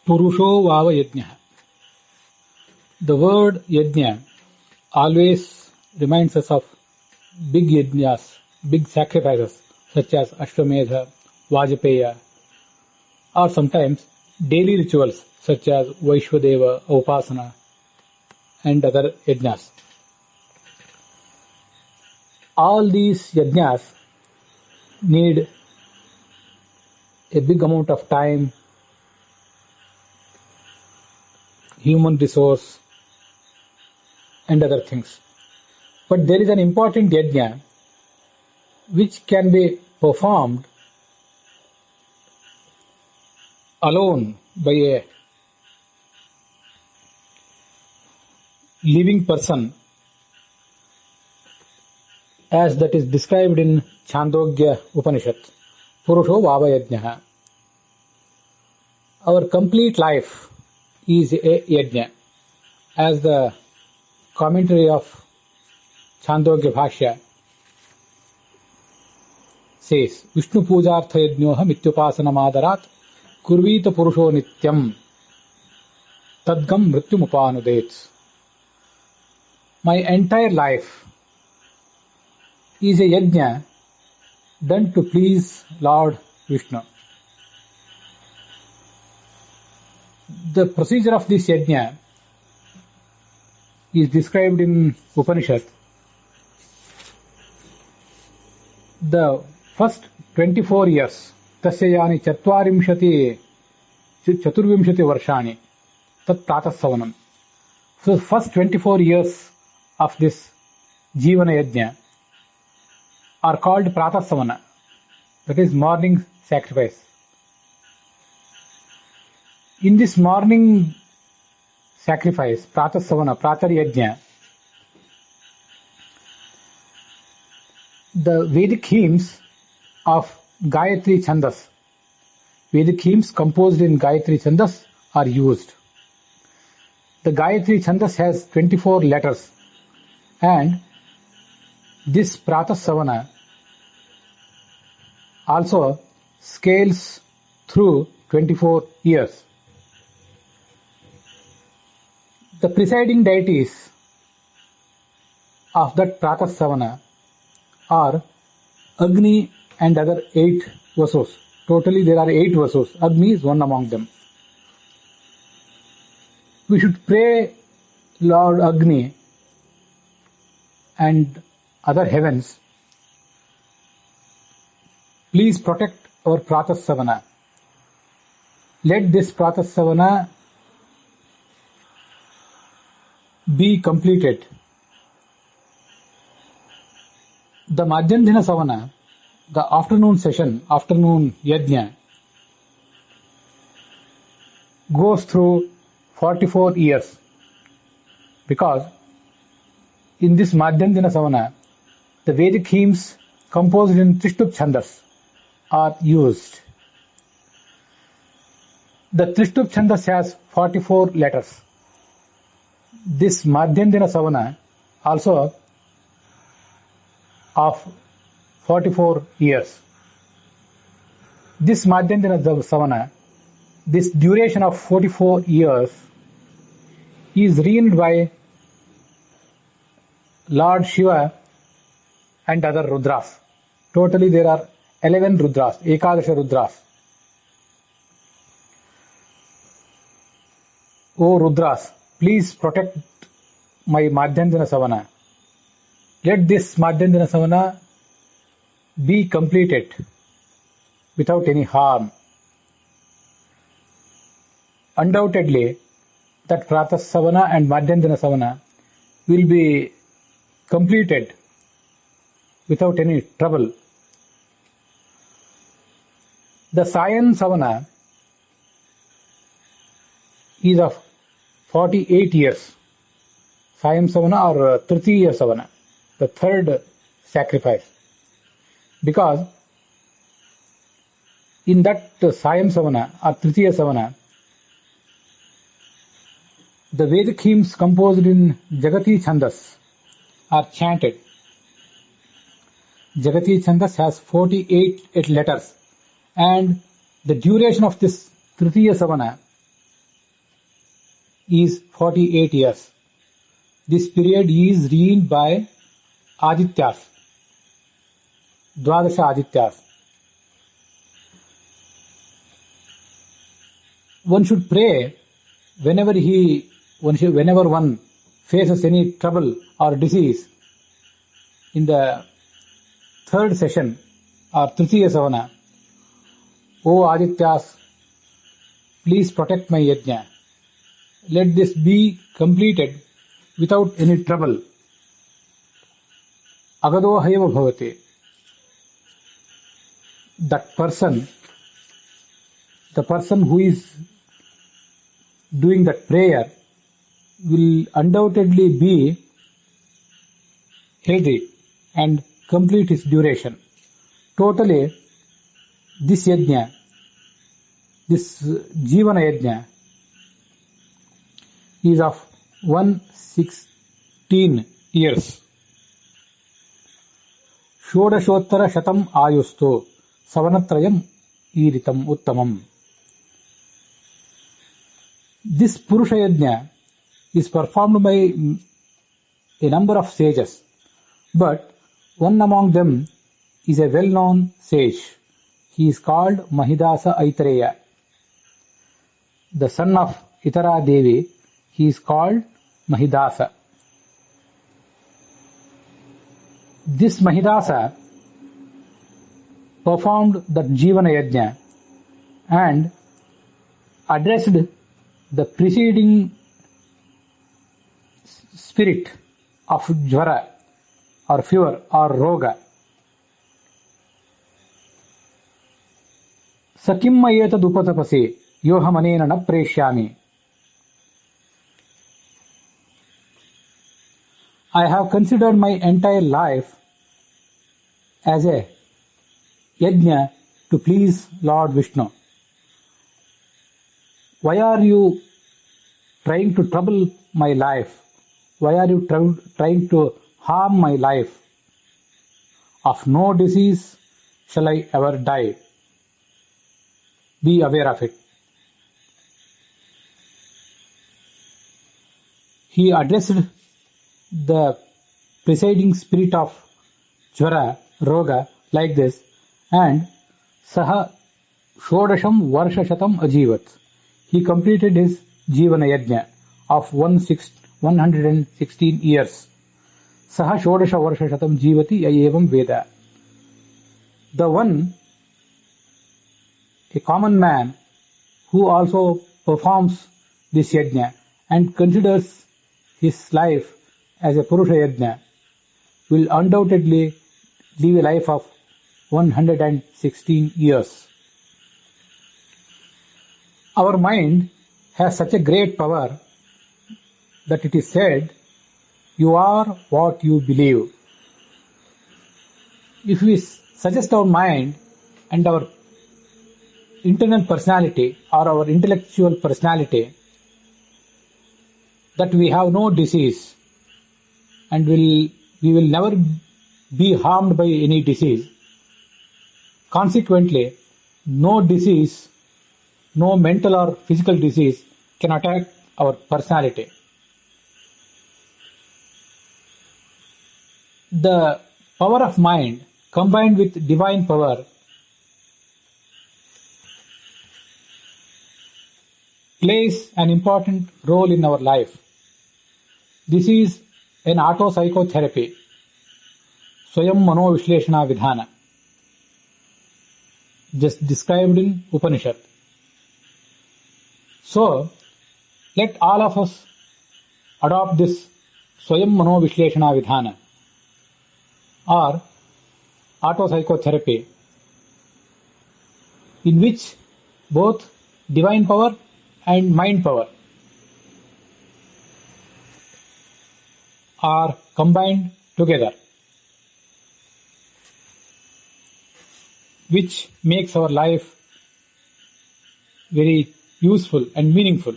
Purusho Vava Yajna. The word yajna always reminds us of big yajnas, big sacrifices such as Ashwamedha, Vajpaya, or sometimes daily rituals such as Vaishwadeva, Upasana, and other yajnas. All these yajnas need a big amount of time, human resource, and other things. But there is an important yajna which can be performed alone by a living person, as that is described in Chandogya Upanishad, Purusho Vava Yajna. Our complete life is a yajna, as the commentary of Chandogya Bhashya says, Vishnu Pujartha Yajnoha Mityupasana Madarat Kurvita Purusho Nityam Tadgam Mrityum Upanudet. My entire life is a yajna done to please Lord Vishnu. The procedure of this yajna is described in Upanishad. The first 24 years, tasyayani chaturvimshati varshani, tat pratassavanam. So first 24 years of this Jivana Yajna are called pratasavana, that is morning sacrifice. In this morning sacrifice, pratasavana, pratar yajna, the Vedic hymns of Gayatri Chandas, Vedic hymns composed in Gayatri Chandas are used. The Gayatri Chandas has 24 letters, and this pratasavana also scales through 24 years. The presiding deities of that pratasavana are Agni and other 8 Vasus. Totally there are 8 Vasus. Agni is one among them. We should pray Lord Agni and other heavens, please protect our pratasavana. Let this pratasavana be completed. The Madhyandhina Savana, the afternoon session, afternoon yajna, goes through 44 years, because in this Madhyandhina Savana, the Vedic hymns composed in Trishtup Chandas are used. The Trishtup Chandas has 44 letters. This Madhyandhina Savana also of 44 years. This Madhyandhina Savana, this duration of 44 years is reigned by Lord Shiva and other Rudras. Totally there are 11 Rudras, Ekadasha Rudras. O Rudras, please protect my Madhyandhina Savana. Let this Madhyandhina Savana be completed without any harm. Undoubtedly, that Pratasavana and Madhyandhina Savana will be completed without any trouble. The Sayan Savana is of 48 years. Sayan Savana or Tritiya Savana, the third sacrifice. Because in that Sayan Savana or Tritiya Savana, the Vedic hymns composed in Jagati Chandas are chanted. Jagati Chandas has 48 letters, and the duration of this Tritiya Savana is 48 years. This period is ruled by Adityas, Dwadasha Adityas. One should pray whenever one faces any trouble or disease. In the third session or Tritiya Savana, O Adityas, please protect my yajna. Let this be completed without any trouble. Agado hayava bhavate. That person, the person who is doing that prayer will undoubtedly be healthy and complete its duration. Totally, this yajna, this Jivana yajna, is of 116 years. Shodashottara shatam ayusto savanatrayam iritam uttamam. This Purusha yajna is performed by a number of sages, but one among them is a well-known sage. He is called Mahidasa Aitareya. The son of Itara Devi, he is called Mahidasa. This Mahidasa performed the Jivana Yajna and addressed the preceding spirit of Jvara or fever or Roga. Sakimma etad upatapase yohamanena na preshyami. I have considered my entire life as a yajna to please Lord Vishnu. Why are you trying to trouble my life? Why are you trying to harm my life? Of no disease shall I ever die. Be aware of it. He addressed the presiding spirit of Jvara, Roga, like this, and Saha Shodasham Varshashatam Ajivat. He completed his Jivana Yajna of 116 years. Saha Shodasha Varshashatam Jivati Ayevam Veda. The one, a common man, who also performs this Yajna and considers his life as a Purusha Yajna, will undoubtedly live a life of 116 years. Our mind has such a great power that it is said, you are what you believe. If we suggest our mind and our internal personality or our intellectual personality that we have no disease and we will never be harmed by any disease, consequently, no disease, no mental or physical disease can attack our personality. The power of mind combined with divine power plays an important role in our life. This is an auto-psychotherapy, Swayam Mano Vishleshana Vidhana, just described in Upanishad. So, let all of us adopt this Swayam Mano Vishleshana Vidhana or auto-psychotherapy, in which both divine power and mind power are combined together, which makes our life very useful and meaningful.